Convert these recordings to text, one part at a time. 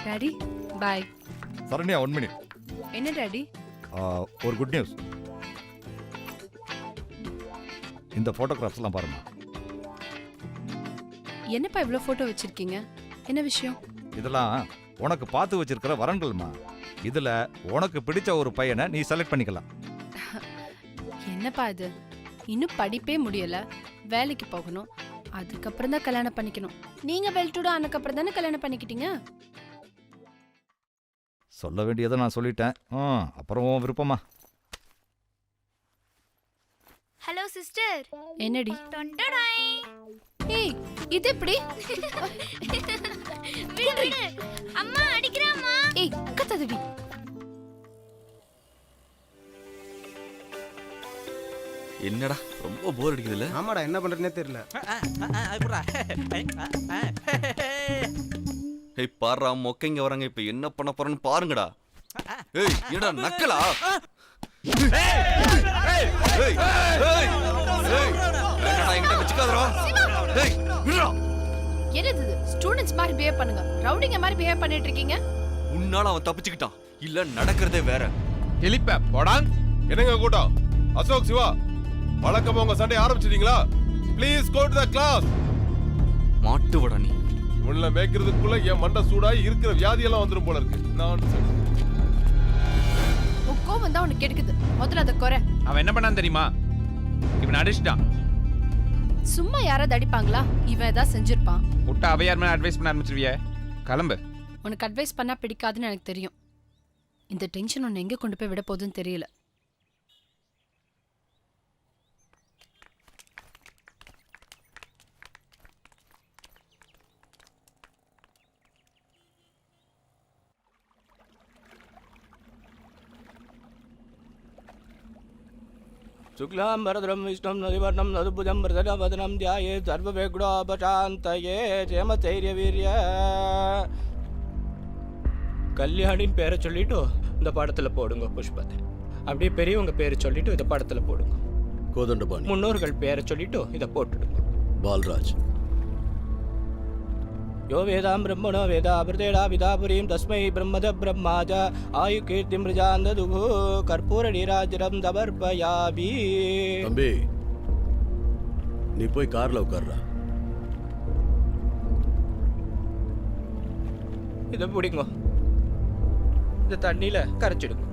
Daddy bye. Saranya 1 minute. என்ன daddy? ஒரு good news. இந்த போட்டோகிராஃப்ஸ்லாம் பாருமா. என்னப்பா இவ்வளோ ஃபோட்டோ வச்சிருக்கீங்க? என்ன விஷயம்? இதெல்லாம் உனக்கு பார்த்து வச்சிருக்கிற வரன்கள்மா. இதுல உனக்கு பிடிச்ச ஒரு பையனை நீ செலக்ட் பண்ணிக்கலாம். என்னப்பா இது? இன்னும் படிப்பே முடியல, வேலைக்கு போகணும், அதுக்கப்புறம் தான் கல்யாணம் பண்ணிக்கணும். நீங்க வெல்டுடா ஆனக்கப்புறம் தானே கல்யாணம் பண்ணிக்கிட்டீங்க. சொல்ல வேண்டியதை நான் சொல்லிட்டேன். அப்புறம் உன் விருப்பமா. Hello sister. என்னடி? டொண்டடாய். ஏய் இது எப்படி? விடு விடு. அம்மா அடிக்கறாம்மா. ஏய் கத்தாதடி. என்னடா ரொம்ப போர் அடிக்குதுல்ல? ஆமாடா, என்ன பண்றதுனே தெரியல. ஏய் பாறா மொக்கைங்க வராங்க, இப்ப என்ன பண்ண போறேன்னு பாருங்கடா. ஏய் என்னடா நக்கலா? ஏய் ஏய் ஏய் ஏய் என்னடா என்கிட்ட வெச்சுக்காதடா. ஏய் விடுடா. என்னது இது? ஸ்டூடண்ட்ஸ் மாதிரி பிஹேவ் பண்ணுங்க, ரவுடிங்க மாதிரி பிஹேவ் பண்ணிட்டு இருக்கீங்க. உன்னால அவன் தப்பிச்சுக்கிட்டான், இல்ல நடக்கிறதே வேற. எலிப்ப போடாங். என்னங்க கூட்டம்? அசோக், சிவா, வழக்கமா உங்க சண்டை ஆரம்பிச்சிட்டீங்களா? Please go to the class. மாட்டுவடா நீ. இவன்ல மேய்க்கிறதுக்குள்ள என் மண்டை சூடாகி இருக்கிற வியாதியெல்லாம் வந்துரும் போல இருக்கு. நான் உன் கோவம் தான் உனக்கு எடுக்குது. முதல்ல அதை குறை. அவன் என்ன பண்ணான்னு தெரியுமா? இவன் அடிச்சிட்டான். சும்மா யாராவது அடிப்பாங்களா? இவன் ஏதாவது செஞ்சிருப்பான். விட்டா அவ யாருமே அட்வைஸ் பண்ண ஆரம்பிச்சிருவிய. கிளம்பு. உனக்கு அட்வைஸ் பண்ணா பிடிக்காதுன்னு எனக்கு தெரியும். இந்த டென்ஷன் உன்னை எங்க கொண்டு போய் விட போகுதுன்னு தெரியல. शुक्लां वरदं विष्णुं नदिवर्णं नदुभुजं प्रसन्नवदनं ध्यायेत् सर्वविघ्नोपशान्तये ஜெயமதைரியவீரிய. கல்யாணின் பேரை சொல்லிட்டு இந்த படத்தில் போடுங்க புஷ்பத்தை. அப்படியே பெரியவங்க பேரை சொல்லிட்டு இந்த படத்தில் போடுங்க. கோதண்டபாணி. முன்னோர்கள் பேரை சொல்லிட்டு இதை போட்டுடுங்க. பால்ராஜ். யோ வேதாம் பிரம்மணோ வேதா பிரதேடா விதாபுரீம் தஸ்மை பிரம்மத பிரம்மாஜ ஆயு கீர்த்தி மிருஜாந்ததுகு கற்பூர நீராஜரம் தபர்பயாபி. தம்பி, நீ போய் கார்ல உட்கார்றா. இதை பிடிங்க, இந்த தண்ணியில கரைச்சிடுங்க.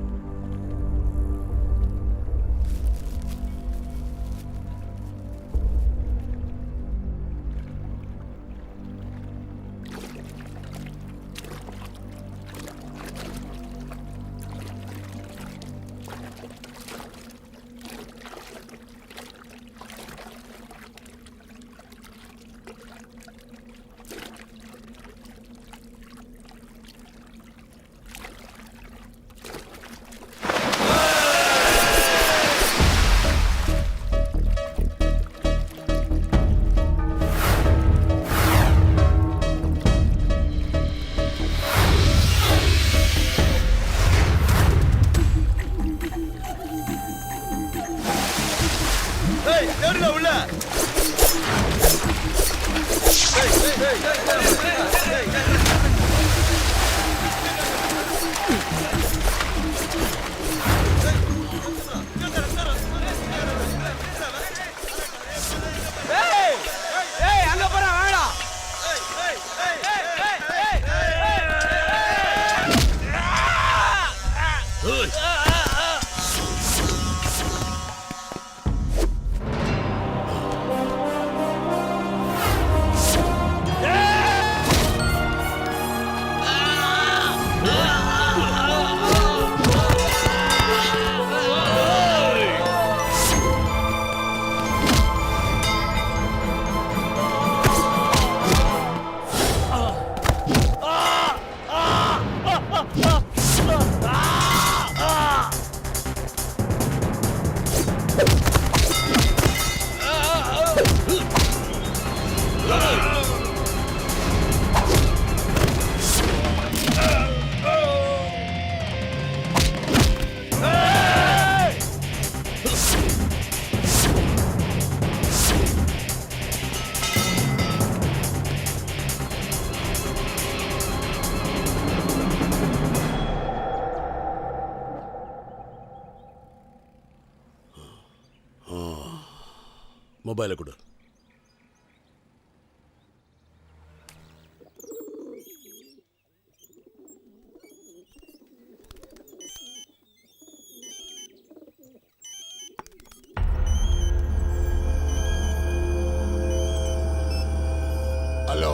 மொபைலை கொடு. ஹலோ,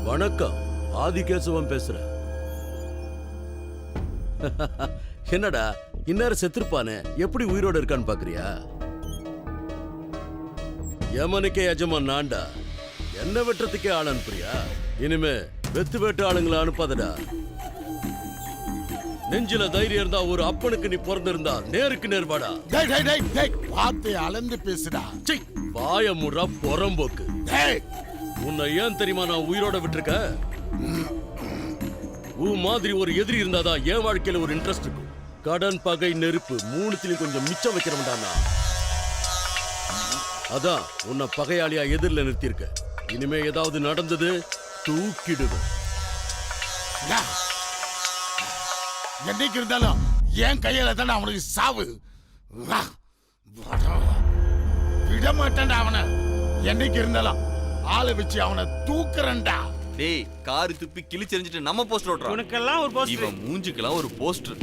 வணக்கம், ஆதிகேசவன் பேசுறேன். என்னடா இந்நேரம் செத்துருப்பானே, எப்படி உயிரோட இருக்கான்னு பாக்குறியா? யமனுக்கே எஜமான் நான்டா, என்ன வெட்டுறதுக்கே ஆள் அனுப்புறியா? இனிமே வெத்து வெட்டு ஆளுங்களை அனுப்பாதடா. நெஞ்சில தைரியம் இருந்தா ஒரு அப்பனுக்கு நீ பிறந்திருந்தா நேருக்கு நேர்வாடா. டேய் டேய் டேய் டேய், பார்த்து அளந்து பேசுடா. சீ, வாய முறா பொறம்போக்கு. டேய், உன்னை ஏன் தெரியுமா நான் உயிரோட விட்டுருக்க? உன் மாதிரி ஒரு எதிரி இருந்தாதான் என் வாழ்க்கையில ஒரு இன்ட்ரெஸ்ட் இருக்கும். கடன், பகை, நெருப்பு மூணுத்திலையும் கொஞ்சம் மிச்சம் வைக்கிறவன்டானா. அதான் உன்னை பகையாளியா எதிரில நிறுத்தியிருக்க. இனிமே ஏதாவது நடந்தது தூக்கிடுவேன். டா. என்னைக்கு இருந்தாலும் என் கையில தானே அவனுக்கு சாவு. வா. விட மாட்டேன்டா அவனை. என்னைக்கு இருந்தாலும் ஆளை வச்சு அவனை தூக்குறேன்டா. டேய், காரி துப்பி கிழிச்செறிஞ்சிட்டு நம்ம போஸ்டர் ஓட்டுறோம். உனக்கெல்லாம் ஒரு போஸ்ட். இவன் மூஞ்சுக்கெல்லாம் ஒரு போஸ்டர்.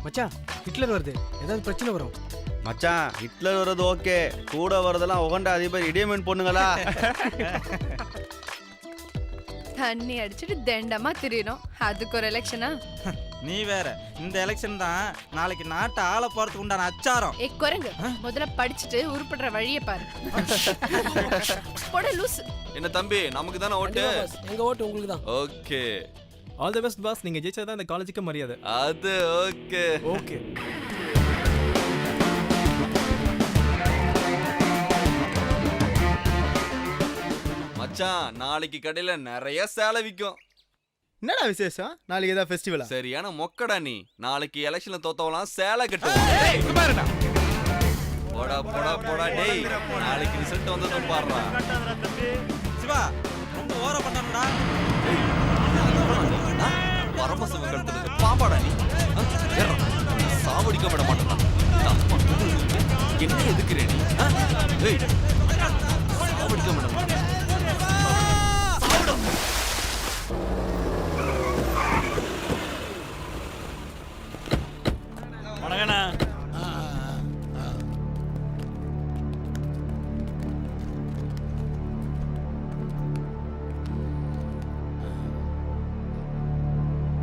மச்சான், ஹிட்லர் வருது, ஏதாவது பிரச்சனை வரும். மச்சான், ஹிட்லர் வர்றது ஓகே, கூட வரதெல்லாம் உகண்ட அதிபர் இடியமீன் பொண்ணுங்களா? தண்ணி அடிச்சுட்டு தண்டமா திரியணும், அதுக்கு ஒரு எலெக்ஷனா? நீ வேற, இந்த எலெக்ஷன் தான் நாளைக்கு நாட்டை ஆள போறதுக்கு உண்டான அச்சாரம். ஏ குரங்கு, முதல்ல படிச்சுட்டு உருப்படுற வழியை பாரு. போட லூசு. என்ன தம்பி, நமக்கு தானே ஓட்டு? எங்க ஓட்டு உங்களுக்கு தான். Okay, all the best boss. நீங்க ஜெயிச்சா தான் இந்த காலேஜுக்கு மரியாதை. அது ஓகே. ஓகே. மச்சான், நாளைக்கு கடையில நிறைய சேலை விற்கும். என்னடா விசேஷம்? நாளைக்கு ஏதாவது ஃபெஸ்டிவலா? சரியான மொக்கடா நீ. நாளைக்கு எலெக்ஷன்ல தோத்தவலாம் சேலை கட்டுவோம். போடா போடா போடா டேய், நாளைக்கு ரிசல்ட் வந்ததும் பாடுறா. சிவா, ரொம்ப ஓர பண்ணானடா. பரமசிவ கழுத்துல பாம்பாடா நீ. சாவடிக்க விட மாட்டேன். என்ன எதுக்குறே நீ? டேய், சாவடிக்க விட மாட்டேன். வணக்கண்ணா.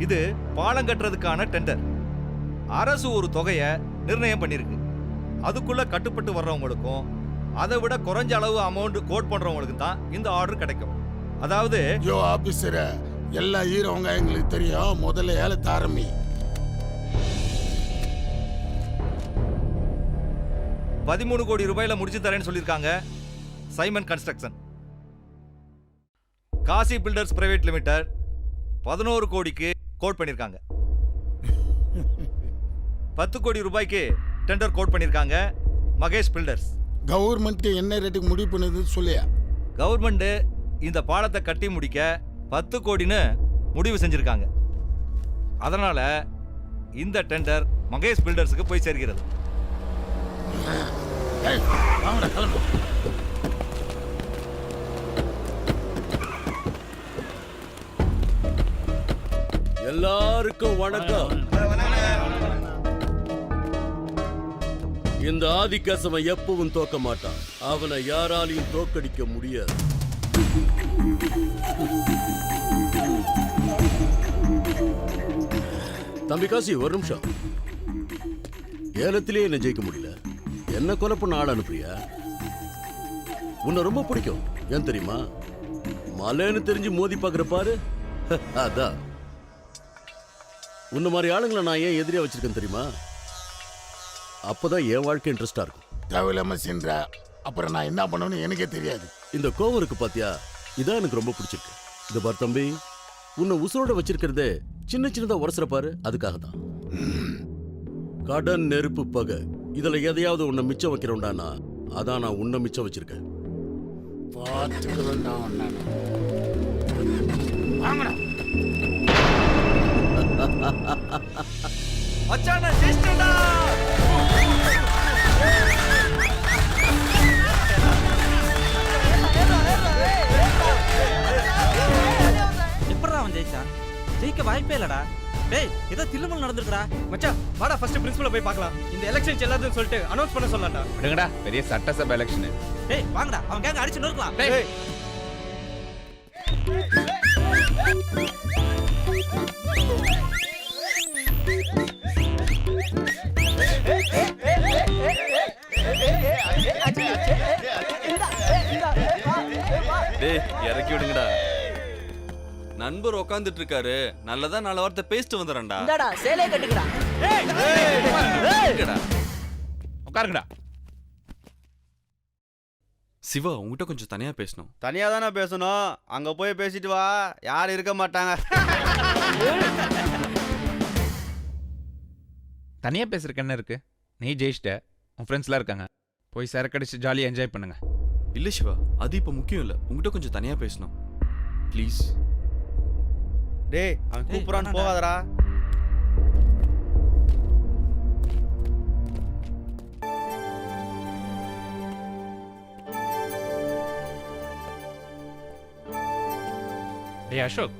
இது பாலம் கட்டுறதுக்கான டெண்டர். அரசு ஒரு தொகையை நிர்ணயம் பண்ணிருக்கு. அதுக்குள்ள கட்டுப்பட்டு வர்றவங்களுக்கும் அதை விட குறைஞ்ச அளவு அமௌண்ட் கோட் பண்றவங்களுக்கு தான் இந்த ஆர்டர் கிடைக்கும். அதாவது யோ ஆபீசர், எல்லா ஹீரோங்க எங்களுக்கு தெரியும். முதல்ல ஏலத்தை ஆரம்பி. $13 கோடி முடிச்சு தரேன்னு சொல்லியிருக்காங்க Simon construction. Kasi builders private limited 11 கோடிக்கு கோட் பண்ணியிருக்காங்க. 10 கோடி ரூபாய்க்கு டெண்டர் கோட் பண்ணியிருக்காங்க மகேஷ் பில்டர்ஸ். கவர்மெண்ட் என்ன ரேட்டுக்கு முடிவு பண்ணுது சொல்லியா? கவர்மெண்ட் இந்த பாலத்தை கட்டி முடிக்க 10 கோடின்னு முடிவு செஞ்சிருக்காங்க. அதனால இந்த டெண்டர் மகேஷ் பில்டர்ஸுக்கு போய் சேர்கிறது. ஏய், வாங்கடா கிளம்பு. எல்லாருக்கும் வணக்கம். இந்த ஆதிக்கேசவன் எப்பவும் தோக்க மாட்டான். அவனை யாராலையும் தோக்கடிக்க முடியாது. தம்பி காசி, ஒரு நிமிஷம். ஏலத்திலே என்ன ஜெயிக்க முடியல, என்ன கொலை பண்ண ஆள் அனுப்புறியா? உன்னை ரொம்ப பிடிக்கும், ஏன் தெரியுமா? மலைன்னு தெரிஞ்சு மோதி பாக்குற பாரு. அதான் உன்ன மாதிரி ஆளுங்களை நான் ஏன் எதிரியா வச்சிருக்கேன் தெரியுமா? அப்பதான் என் வாழ்க்கை இன்ட்ரெஸ்டா இருக்கும். தேவையில்லாம சென்ற அப்புறம் நான் என்ன பண்ணுவேன்னு எனக்கே தெரியாது. இந்த கோவம் இருக்கு பாத்தியா, இதான் எனக்கு ரொம்ப பிடிச்சிருக்கு. இந்த பார் தம்பி, உன்னை உசுரோட வச்சிருக்கிறதே சின்ன சின்னதா உரசுற பாரு, அதுக்காக தான். கடன், நெருப்பு, பகை, இதுல எதையாவது உன்னை மிச்சம் வைக்கிறோம்டானா அதான் நான் உன்னை மிச்சம் வச்சிருக்கேன். பார்த்துக்கிறேன். வாங்கடா. மச்சான் நான் ஜெயிச்சிட்டேன்டா. எப்படிடா அவன் ஜெயிச்சான்? ஜெயிக்க வாய்ப்பே இல்லடா. டேய் ஏதோ தில்லுமுல் நடந்துருக்குடா. மச்சான் வாடா ஃபர்ஸ்ட் பிரின்சிபலை போய் பார்க்கலாம். இந்த எலெக்ஷன் செல்லாதுன்னு சொல்லிட்டு அனௌன்ஸ் பண்ண சொல்லலாம்டா. விடுங்கடா, பெரிய சட்டசபை எலெக்ஷன். டேய் வாங்கடா, அவன் கேங்க அடிச்சு நொறுக்கலாம். டேய் டேய் இறக்கி விடுங்கடா. நண்பர் உட்காந்துட்டு இருக்காரு, நல்லதா நாலு வார்த்தை பேசிட்டு வந்துடுறேன்டா. உட்காருங்கடா. சிவா உங்ககிட்ட கொஞ்சம் தனியா பேசணும். தனியா தானே பேசணும், அங்க போய் பேசிட்டு வா, யாரும் இருக்க மாட்டாங்க. தனியா பேசுறதுக்கு என்ன இருக்கு? நீ ஜெயிச்சிட்ட, உன் ஃப்ரெண்ட்ஸ்லாம் இருக்காங்க, போய் சரக்கடிச்சு ஜாலியாக என்ஜாய் பண்ணுங்க. இல்ல சிவா, அது இப்ப முக்கியம் இல்ல. உங்ககிட்ட கொஞ்சம் தனியா பேசணும் ப்ளீஸ். டேய் அவன் கூப்பிடான்னு போகாதடா. டேய் அசோக்,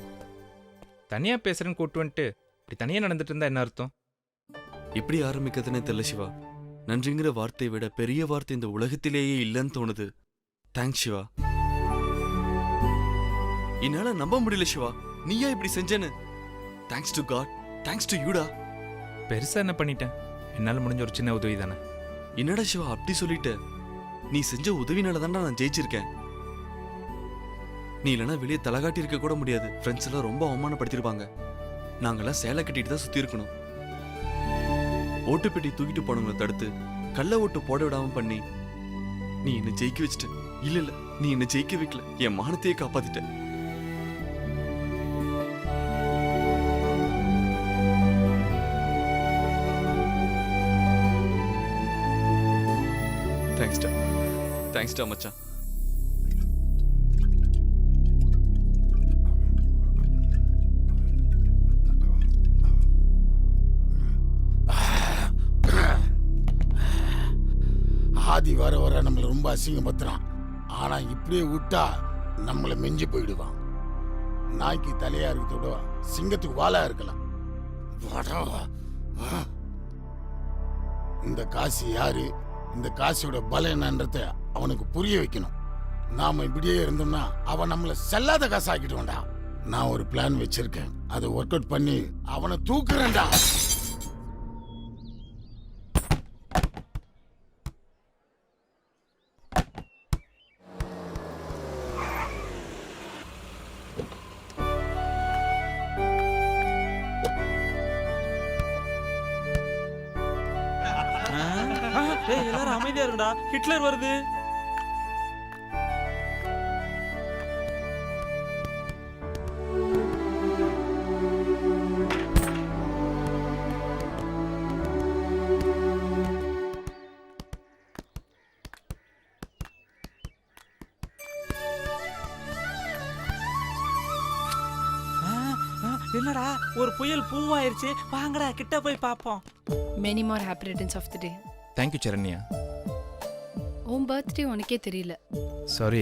தனியா பேசுறேன்னு கூட்டு வந்துட்டு இப்படி தனியா நடந்துட்டு இருந்தா என்ன அர்த்தம்? எப்படி ஆரம்பிக்கிறதுனே தெரியல சிவா. நன்றிங்கிற வார்த்தையை விட பெரிய வார்த்தை இந்த உலகத்திலேயே இல்லைன்னு தோணுது. தேங்க்ஸ் சிவா. என்னால நம்ப முடியல சிவா, நீயா இப்படி செஞ்சேன்னு. Thanks to God, thanks to யூடா. பெருசா என்ன பண்ணிட்டேன்? என்னால முடிஞ்ச ஒரு சின்ன உதவி தானே. என்னடா சிவா அப்படி சொல்லிட்ட? நீ செஞ்ச உதவினால தான்டா நான் ஜெயிச்சிருக்கேன். நீ இல்லைன்னா வெளியே தலகாட்டி இருக்க கூட முடியாது. ஃப்ரெண்ட்ஸ் எல்லாம் ரொம்ப அவமானப்படுத்திருப்பாங்க. நாங்கெல்லாம் சேலை கட்டிட்டு தான் சுத்தி இருக்கணும். ஓட்டுப்பெட்டி தூக்கிட்டு போனவங்களை தடுத்து கள்ள ஓட்டு போட விடாம பண்ணி நீ என்ன ஜெயிக்க வச்சுட்ட. இல்ல நீ என்ன ஜெயிக்க வைக்கல, என் மானத்தையே காப்பாத்திட்ட. தேங்க்ஸ்டா மச்சான். ஆதி வர வர நம்மளை ரொம்ப அசிங்கப்படுத்துறான். ஆனா இப்படியே விட்டா நம்மளை மிஞ்சி போயிடுவான். நாய்க்கு தலையா இருக்கிறதோட சிங்கத்துக்கு வாலா இருக்கலாம். இந்த காசு யாரு, இந்த காசோட பலம் என்னன்றத அவனுக்கு புரிய வைக்கணும். நாம இப்படியே இருந்தோம்னா அவன் நம்மள செல்லாத காசு ஆக்கிடுவான்டா. நான் ஒரு பிளான் வச்சிருக்கேன், அதை ஒர்க் அவுட் பண்ணி அவனை தூக்குறேன்டா. டேய் எல்லாரும் அமைதியா இருக்குடா, ஹிட்லர் வருது. என்னடா ஒரு புயல் பூவாயிருச்சு, வாங்கடா கிட்ட போய் பாப்போம். Many more happy returns of the day. Thank you Saranya. உன் பர்த்டே உனக்கே தெரியல. சாரி.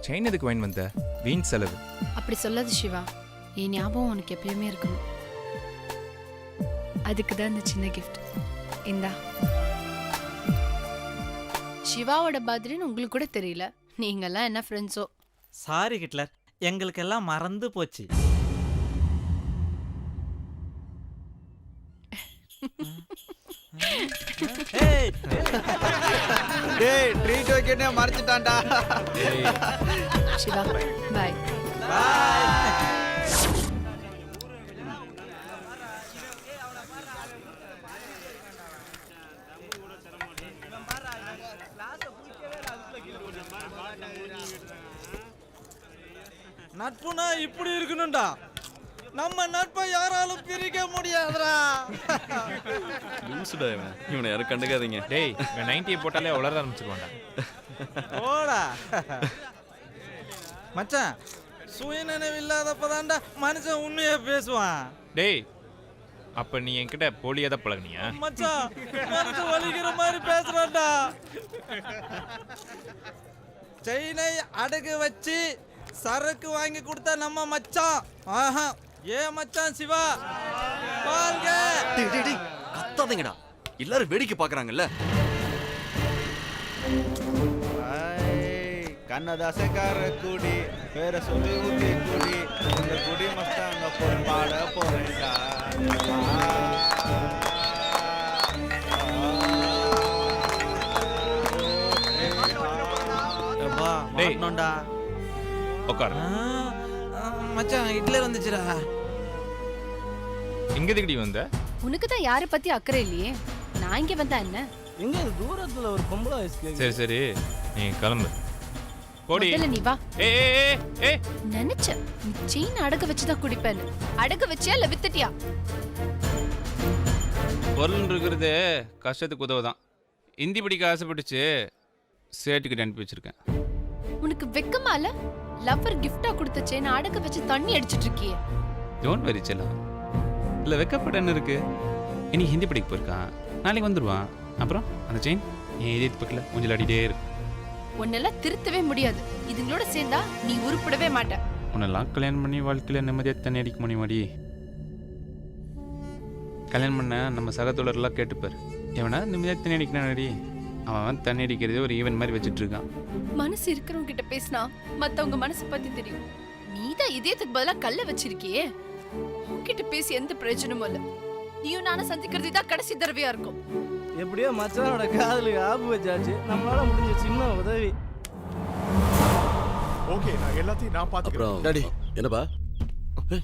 செயின் எதுக்கு வாங்கி வந்த? வீண் செலவு. அப்படி சொல்லாது சிவா, என் ஞாபகம் உனக்கு எப்பயுமே இருக்கணும். அதுக்கு தான் இந்த சின்ன கிஃப்ட். இந்தா. சிவாவோட பர்த்டேன்னு உங்களுக்கு கூட தெரியல. நீங்கெல்லாம் என்ன ஃப்ரெண்ட்ஸோ? சாரி ஹிட்லர், எங்களுக்கெல்லாம் மறந்து போச்சு. டேய் ட்ரீட் வைக்கனே மறந்துட்டான்டா. சிவா பாய். நட்புனா இப்படி இருக்கணும்டா. நம்ம நட்பை யாராலும் பிரிக்க முடியாதுடா. லூசுடா இவனை யாரும் கண்டுக்காதீங்க. டேய், இவன் 90 போட்டாலே வளர ஆரம்பிச்சிருவான்டா. போடா. மச்சான் சுயநினைவு இல்லாதப்பதான்டா மனுஷன் உண்மையா பேசுவான். டேய் அப்ப நீ என்கிட்ட போலியா தான் பழகுனியா? மச்சான் மனசு வலிக்கிற மாதிரி பேசுறான்டா. செயினை அடகு வச்சு சரக்கு வாங்கி கொடுத்தா நம்ம மச்சான். ஆஹா ஏன் மச்சான் சிவா வாழ்க. டேய் டேய் டேய் கத்தாதீங்கடா, எல்லாரும் வேடிக்கை பார்க்கறாங்கல்ல. கண்ணதாசக்கார குடி பேர சொல்லி ஊத்தி குடி இந்த குடி மஸ்தாங்க போய் பாட போறேன்டா. டேய். மாட்டோம்டா. உட்காரு. மச்சான் ஹிட்லர் வந்துச்சுடா. இங்க எதுக்குடி வந்த? உனக்கு தான் யாரை பத்தி அக்கறை இல்லையே, நான் இங்க வந்தா என்ன? எங்க தூரத்துல ஒரு பொம்பளை வயசுக்கு சரி சரி நீ கிளம்பு. போடி. முதல்ல நீ வா. ஏய் ஏய் ஏய், ஏய் நினைச்ச நீ செயின் அடகு வச்சுதான் குடிப்பேன்னு. அடகு வச்சியா இல்ல வித்துட்டியா? பொருள் இருக்கிறது கஷ்டத்துக்கு உதவுதான். இந்தி படிக்க ஆசைப்பட்டுச்சு, சேட்டுக்கிட்ட அனுப்பி வச்சிருக்கேன். உனக்கு வெக்கமா இல்ல? லவ்வர் கிஃப்டா கொடுத்த செயின் அடகு வச்சு தண்ணி அடிச்சிட்டு இருக்கியே. டோன்ட் வெரி செல்லம். இல்லை வெக்கப்பட என்ன இருக்கு? இனி ஹிந்தி படிக்க போயிருக்கான், நாளைக்கு வந்துடுவான். அப்புறம் அந்த செயின் என் எதிர்த்து பக்கத்தில் கொஞ்சம் அடிட்டே இருக்கும். உன்னெல்லாம் திருத்தவே முடியாது. இதுங்களோட சேர்ந்தா நீ உருப்படவே மாட்ட. உன்னெல்லாம் கல்யாணம் பண்ணி வாழ்க்கையில் நிம்மதியாக தண்ணி அடிக்க முடியுமாடி? கல்யாணம் பண்ண நம்ம சகத்தோழர்லாம் கேட்டுப்பார், எவனா நிம்மதியாக தண்ணி அடிக்கிறானடி, அவன் தண்ணி அடிக்கிறதே ஒரு ஈவென்ட் மாதிரி வச்சுட்டு இருக்கான். மனசு இருக்கிறவங்க கிட்ட பேசினா மத்தவங்க மனசு பத்தி தெரியும். நீதான் இதயத்துக்கு பதிலா கல்ல வச்சிருக்கியே. உன்கிட்ட பேசி எந்த பிரயோஜனமும் இல்ல. நீயும் நானும் சந்திக்கிறது தான் கடைசி தடவையா இருக்கும். எப்படியோ மச்சானோட காதலுக்கு ஆப்பு வச்சாச்சு. நம்மளால முடிஞ்ச சின்ன உதவி. ஓகே நான் எல்லாத்தையும் நான் பாத்துக்கிறேன். அப்புறம் டாடி என்னப்பா ஏய்,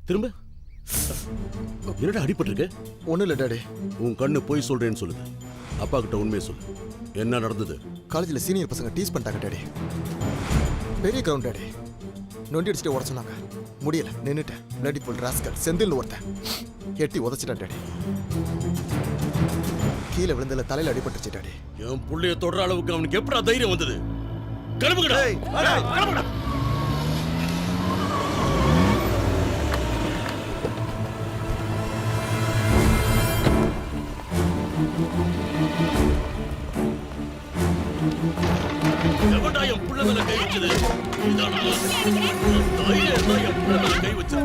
திரும்ப என்னடா அடிபட்டிருக்கு? ஒன்றும் இல்லை டாடி. உன் கண்ணு போய் சொல்றேன்னு சொல்லுது. அப்பா கிட்ட உண்மையை சொல்லு, என்ன நடந்தது? காலேஜில் சீனியர் பசங்க டீஸ் பண்ணிட்டாங்க டாடி. பெரிய கிரவுண்ட் டாடி. நொண்டி அடிச்சுட்டு உட சொன்னாங்க. முடியல, நின்றுட்டேன். பிளடி ஃபுல் ராஸ்கல் செந்தில் ஒருத்தன் எட்டி உதச்சிட்டான் டாடி. கீழே விழுந்ததில் தலையில் அடிபட்டுச்சு டாடி. என் புள்ளைய தொடர அளவுக்கு அவனுக்கு எப்படா தைரியம் வந்தது? கிளம்புங்கடா. எவன்டா என் புள்ள மேல கை வச்சது? இதானா? தைரியம் தான் என் புள்ள மேல கை வச்சது.